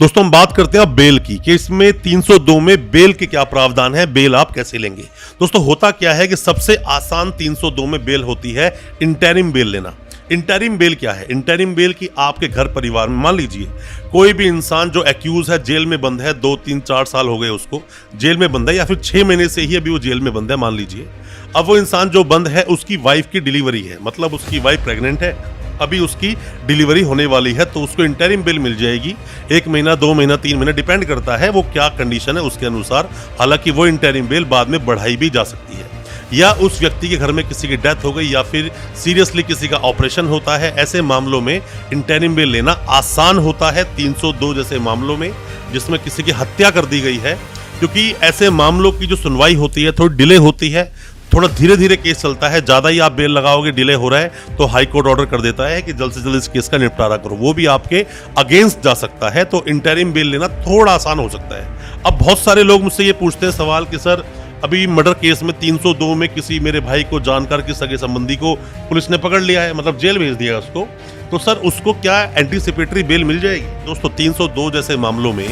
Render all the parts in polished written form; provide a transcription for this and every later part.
दोस्तों हम बात करते हैं अब बेल की कि इसमें 302 में बेल के क्या प्रावधान है, बेल आप कैसे लेंगे। दोस्तों होता क्या है कि सबसे आसान 302 में बेल होती है इंटरिम बेल लेना। इंटरिम बेल क्या है? इंटरिम बेल की आपके घर परिवार में मान लीजिए कोई भी इंसान जो एक्यूज है, जेल में बंद है, 2 3 4 साल हो गए उसको जेल में बंद है, या फिर 6 महीने से ही अभी वो जेल में बंद है मान लीजिए। अब वो इंसान जो बंद है उसकी वाइफ की डिलीवरी है, मतलब उसकी वाइफ प्रेग्नेंट है, अभी उसकी डिलीवरी होने वाली है, तो उसको इंटरिम बेल मिल जाएगी। 1 महीना 2 महीना 3 महीना डिपेंड करता है वो क्या कंडीशन है उसके अनुसार। हालांकि वो इंटरिम बेल बाद में बढ़ाई भी जा सकती है, या उस व्यक्ति के घर में किसी की डेथ हो गई या फिर सीरियसली किसी का ऑपरेशन होता है, ऐसे मामलों में इंटरिम बेल लेना आसान होता है 302 जैसे मामलों में जिसमें किसी की हत्या कर दी गई है। क्योंकि ऐसे मामलों की जो सुनवाई होती है थोड़ी डिले होती है, थोड़ा धीरे धीरे केस चलता है। ज़्यादा ही आप बेल लगाओगे, डिले हो रहा है, तो हाई कोर्ट ऑर्डर कर देता है कि जल्द से जल्द इस केस का निपटारा करो, वो भी आपके अगेंस्ट जा सकता है। तो इंटरिम बेल लेना थोड़ा आसान हो सकता है। अब बहुत सारे लोग मुझसे ये पूछते हैं सवाल कि सर अभी मर्डर केस में 302 में किसी मेरे भाई को जानकर के सगे संबंधी को पुलिस ने पकड़ लिया है, मतलब जेल भेज दिया उसको, तो सर उसको क्या एंटीसिपेटरी बेल मिल जाएगी? दोस्तों 302 जैसे मामलों में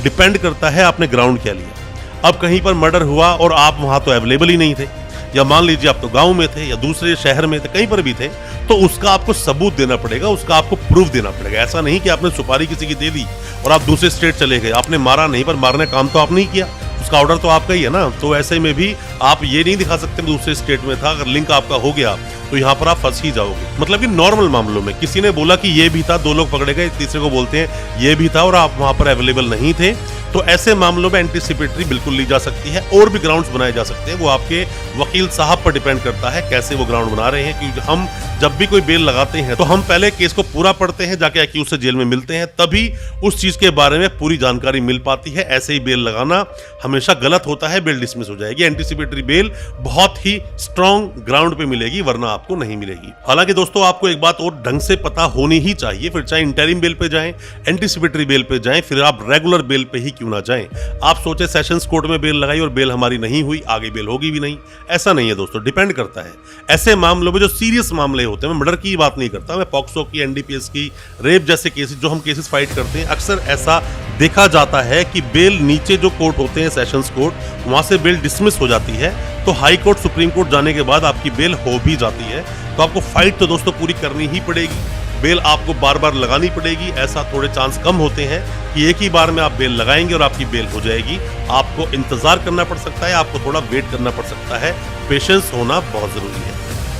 डिपेंड करता है आपने ग्राउंड क्या लिया। अब कहीं पर मर्डर हुआ और आप वहां तो अवेलेबल ही नहीं थे, या मान लीजिए आप तो गांव में थे या दूसरे शहर में थे, कहीं पर भी थे, तो उसका आपको सबूत देना पड़ेगा, उसका आपको प्रूफ देना पड़ेगा। ऐसा नहीं कि आपने सुपारी किसी की दे दी और आप दूसरे स्टेट चले गए, आपने मारा नहीं, पर मारने काम तो आपने ही किया, उसका ऑर्डर तो आपका ही है ना। तो ऐसे में भी आप ये नहीं दिखा सकते दूसरे स्टेट में था, अगर लिंक आपका हो गया तो यहाँ पर आप फंस ही जाओगे। मतलब कि नॉर्मल मामलों में किसी ने बोला कि ये भी था, 2 लोग पकड़े गए, तीसरे को बोलते हैं ये भी था और आप वहां पर अवेलेबल नहीं थे, तो ऐसे मामलों में एंटीसिपेटरी बिल्कुल ली जा सकती है। और भी ग्राउंड्स बनाए जा सकते हैं, वो आपके वकील साहब पर डिपेंड करता है कैसे वो ग्राउंड बना रहे हैं। क्योंकि हम जब भी कोई बेल लगाते हैं तो हम पहले केस को पूरा पढ़ते हैं, जाके एक्यूज से जेल में मिलते हैं, तभी उस चीज के बारे में पूरी जानकारी मिल पाती है। ऐसे ही बेल लगाना हमेशा गलत होता है, बेल डिसमिस हो जाएगी। एंटीसिपेटरी बेल बहुत ही स्ट्रॉन्ग ग्राउंड पे मिलेगी, वरना आपको नहीं मिलेगी। हालांकि दोस्तों आपको एक बात और ढंग से पता होनी ही चाहिए, फिर चाहे इंटरिम बेल पे जाएं, एंटीसिपेटरी बेल पे जाएं, फिर आप रेगुलर बेल पे ही क्यों ना जाएं। आप सोचे सेशंस कोर्ट में बेल लगाई और बेल हमारी नहीं हुई, आगे बेल होगी भी नहीं, ऐसा नहीं है दोस्तों, डिपेंड करता है। ऐसे मामलों में जो सीरियस मामले होते हैं, मैं मर्डर की बात नहीं करता, मैं पॉक्सो की, एनडीपीएस की, रेप जैसे केसेस जो हम केसेस फाइट करते हैं, अक्सर ऐसा देखा जाता है कि बेल नीचे जो कोर्ट होते हैं, सेशंस कोर्ट, वहां से बेल डिसमिस हो जाती है, तो हाई कोर्ट सुप्रीम कोर्ट जाने के बाद आपकी बेल हो भी जाती है। तो आपको फाइट तो दोस्तों पूरी करनी ही पड़ेगी, बेल आपको बार बार लगानी पड़ेगी। ऐसा थोड़े चांस कम होते हैं कि एक ही बार में आप बेल लगाएंगे और आपकी बेल हो जाएगी। आपको इंतजार करना पड़ सकता है, आपको थोड़ा वेट करना पड़ सकता है, पेशेंस होना बहुत जरूरी है।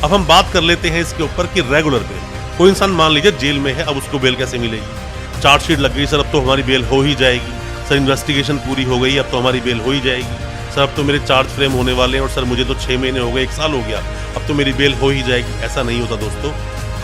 अब हम बात कर लेते हैं इसके ऊपर कि रेगुलर बेल। कोई इंसान मान लीजिए जेल में है, अब उसको बेल कैसे मिलेगी? चार्जशीट लग गई, सर अब तो हमारी बेल हो ही जाएगी, सर इन्वेस्टिगेशन पूरी हो गई, अब तो हमारी बेल हो ही जाएगी, सर अब तो मेरे चार्ज फ्रेम होने वाले हैं और सर मुझे तो 6 महीने हो गए, 1 साल हो गया, अब तो मेरी बेल हो ही जाएगी। ऐसा नहीं होता दोस्तों।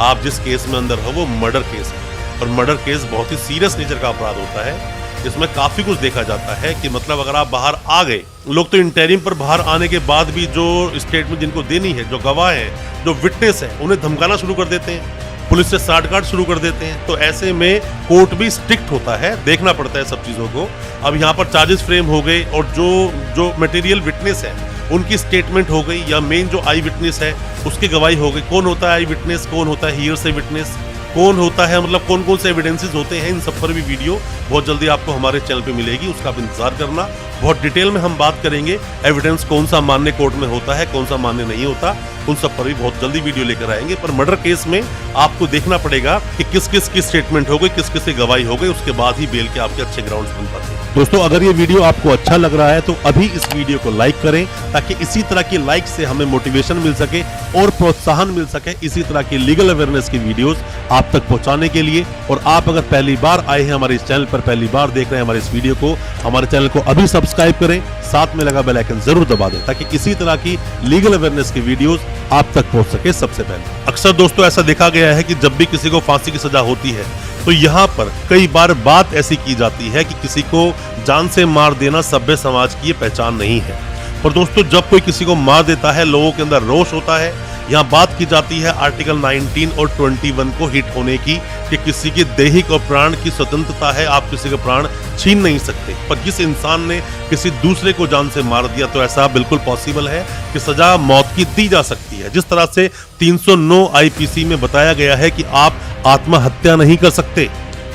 आप जिस केस में अंदर हो वो मर्डर केस है, और मर्डर केस बहुत ही सीरियस नेचर का अपराध होता है। इसमें काफी कुछ देखा जाता है कि मतलब अगर आप बाहर आ गए, लोग तो इंटरिम पर बाहर आने के बाद भी जो स्टेटमेंट जिनको देनी है, जो गवाह है, जो विटनेस है, उन्हें धमकाना शुरू कर देते हैं, पुलिस से साठगांठ शुरू कर देते हैं। तो ऐसे में कोर्ट भी स्ट्रिक्ट होता है, देखना पड़ता है सब चीजों को। अब यहाँ पर चार्जेस फ्रेम हो गए और जो मटेरियल विटनेस है उनकी स्टेटमेंट हो गई, या मेन जो आई विटनेस है उसकी गवाही हो गई। कौन होता है आई विटनेस, कौन होता है हियर से विटनेस, कौन होता है, मतलब कौन कौन से एविडेंसेस होते हैं, इन सब पर भी वीडियो बहुत जल्दी आपको हमारे चैनल पे मिलेगी, उसका आप इंतजार करना। बहुत डिटेल में हम बात करेंगे एविडेंस कौन सा मान्य कोर्ट में होता है, कौन सा मान्य नहीं होता, उन सब पर भी बहुत जल्दी वीडियो लेकर आएंगे। पर मर्डर केस में आपको देखना पड़ेगा कि किस किस की स्टेटमेंट हो गई, किस किस की गवाही हो गई, उसके बाद ही बेल के आपके अच्छे ग्राउंड्स बन पाते हैं। दोस्तों अगर ये वीडियो आपको अच्छा लग रहा है तो अभी इस वीडियो को लाइक करें, ताकि इसी तरह की लाइक से हमें मोटिवेशन मिल सके और प्रोत्साहन मिल सके इसी तरह की लीगल अवेयरनेस की वीडियोस आप तक पहुंचाने के लिए। और आप अगर पहली बार आए हैं हमारे इस चैनल पर, पहली बार देख रहे हैं हमारे इस वीडियो को, हमारे चैनल को अभी सब्सक्राइब करें, साथ में लगा बेल आइकन जरूर दबा दें, ताकि इसी तरह की लीगल अवेयरनेस की वीडियोस आप तक पहुंच सके सबसे पहले। अक्सर दोस्तों ऐसा देखा गया है कि जब भी किसी को फांसी की सजा होती है तो यहाँ पर कई बार बात ऐसी की जाती है कि किसी को जान से मार देना सभ्य समाज की ये पहचान नहीं है। पर दोस्तों जब कोई किसी को मार देता है, लोगों के अंदर रोष होता है। यहाँ बात की जाती है आर्टिकल 19 और 21 को हिट होने की, कि किसी की दैहिक और प्राण की स्वतंत्रता है, आप किसी के प्राण छीन नहीं सकते। पर जिस इंसान ने किसी दूसरे को जान से मार दिया, तो ऐसा बिल्कुल पॉसिबल है कि सजा मौत की दी जा सकती है। जिस तरह से 309 आईपीसी में बताया गया है कि आप आत्महत्या नहीं कर सकते,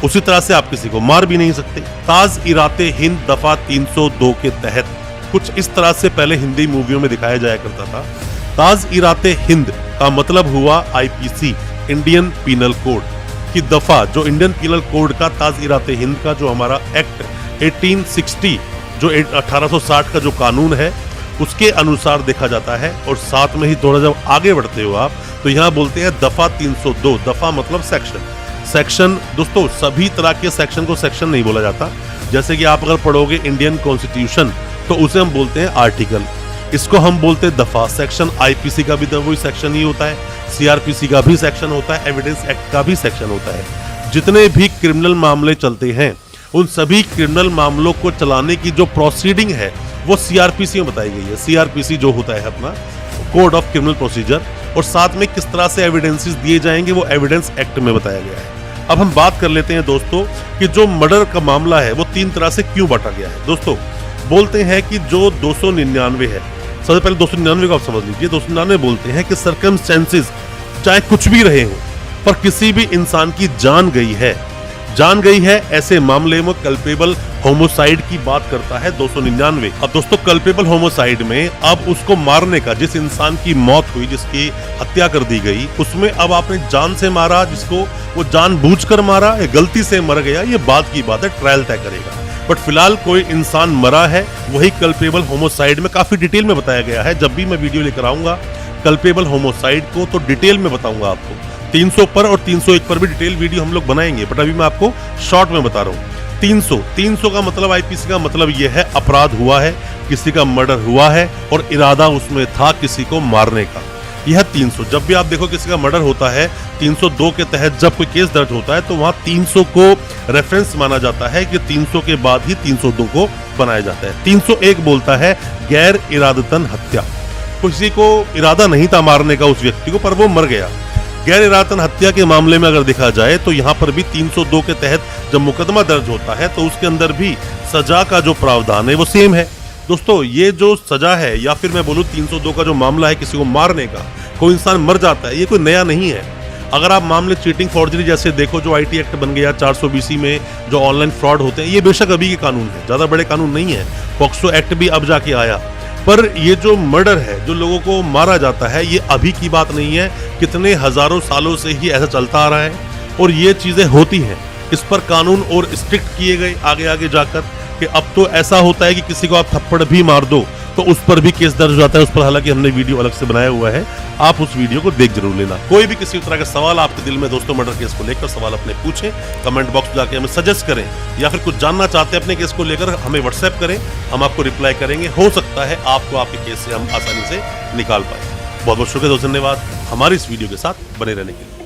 उसी तरह से आप किसी को मार भी नहीं सकते। ताज़-इराते हिंद दफा 302 के तहत कुछ इस तरह से पहले हिंदी मूवियों में दिखाया जाया करता था। ताज़-इराते हिंद का मतलब हुआ आईपीसी, इंडियन पीनल कोड की दफा, जो इंडियन पीनल कोड का ताज़-इराते हिंद का जो हमारा एक्ट 1860 जो 1860 का जो कानून है उसके अनुसार देखा जाता है। और साथ में ही थोड़ा जब आगे बढ़ते हो आप तो यहाँ बोलते हैं दफा 302। दफा मतलब सेक्शन दोस्तों सभी तरह के सेक्शन को सेक्शन नहीं बोला जाता। जैसे कि आप अगर पढ़ोगे इंडियन कॉन्स्टिट्यूशन तो उसे हम बोलते हैं आर्टिकल, इसको हम बोलते हैं दफा। सेक्शन आईपीसी का भी वही सेक्शन ही होता है, सीआरपीसी का भी सेक्शन होता है, एविडेंस एक्ट का भी सेक्शन होता है। जितने भी क्रिमिनल मामले चलते हैं उन सभी क्रिमिनल मामलों को चलाने की जो प्रोसीडिंग है वो सीआरपीसी में बताई गई है। सीआरपीसी जो होता है अपना कोड ऑफ क्रिमिनल प्रोसीजर, और साथ में किस तरह से एविडेंसेस दिए जाएंगे वो एविडेंस एक्ट में बताया गया है। अब हम बात कर लेते हैं दोस्तों कि जो मर्डर का मामला है वो 3 तरह से क्यों बांटा गया है। दोस्तों बोलते हैं कि जो 299 है, सबसे पहले 299 को आप समझ लीजिए। 299 बोलते हैं कि सर्कमस्टेंसेस चाहे कुछ भी रहे हो पर किसी भी इंसान की जान गई है ऐसे मामले में कल्पेबल होमोसाइड की बात करता है 299। अब दोस्तों कल्पेबल होमोसाइड में अब उसको मारने का, जिस इंसान की मौत हुई, जिसकी हत्या कर दी गई, उसमें अब आपने जान से मारा, जिसको वो जानबूझकर मारा या गलती से मर गया, ये बात की बात है, ट्रायल तय करेगा। बट फिलहाल कोई इंसान मरा है, वही कल्पेबल होमोसाइड में काफी डिटेल में बताया गया है। जब भी मैं वीडियो लेकर आऊंगा कल्पेबल होमोसाइड को तो डिटेल में बताऊंगा आपको। 300 पर और 301 पर भी डिटेल वीडियो हम लोग बनाएंगे, बट अभी मैं आपको शॉर्ट में बता रहा हूँ। 300 का मतलब आईपीसी का मतलब यह है अपराध हुआ है, किसी का मर्डर हुआ है और इरादा उसमें था किसी को मारने का। यह 300। जब भी आप देखो किसी का मर्डर होता है 302 के तहत जब कोई केस दर्ज होता है तो वहां 300 को रेफरेंस माना जाता है कि 300 के बाद ही 302 को बनाया जाता है। 301 बोलता है गैर इरादतन हत्या, किसी को इरादा नहीं था मारने का उस व्यक्ति को पर वो मर गया। गैर इरादतन हत्या के मामले में अगर देखा जाए तो यहाँ पर भी 302 के तहत जब मुकदमा दर्ज होता है तो उसके अंदर भी सजा का जो प्रावधान है वो सेम है। दोस्तों ये जो सजा है, या फिर मैं बोलूँ 302 का जो मामला है किसी को मारने का, कोई इंसान मर जाता है, ये कोई नया नहीं है। अगर आप मामले चीटिंग फॉर्जरी जैसे देखो, जो आईटी एक्ट बन गया 420 में, जो ऑनलाइन फ्रॉड होते हैं, ये बेशक अभी के कानून है, ज्यादा बड़े कानून नहीं है। पॉक्सो एक्ट भी अब जाके आया, पर ये जो मर्डर है, जो लोगों को मारा जाता है, ये अभी की बात नहीं है, कितने हजारों सालों से ही ऐसा चलता आ रहा है और ये चीजें होती हैं। इस पर कानून और स्ट्रिक्ट किए गए आगे जाकर कि अब तो ऐसा होता है कि किसी को आप थप्पड़ भी मार दो तो उस पर भी केस दर्ज हो जाता है। उस पर हालांकि हमने वीडियो अलग से बनाया हुआ है, आप उस वीडियो को देख जरूर लेना। कोई भी किसी तरह का सवाल आपके दिल में दोस्तों मर्डर केस को लेकर सवाल अपने पूछें, कमेंट बॉक्स में जाके हमें सजेस्ट करें, या फिर कुछ जानना चाहते हैं अपने केस को लेकर हमें व्हाट्सएप करें, हम आपको रिप्लाई करेंगे। हो सकता है आपको आपके केस से हम आसानी से निकाल पाए। बहुत बहुत शुक्रिया दोस्तों, धन्यवाद हमारी इस वीडियो के साथ बने रहने के लिए।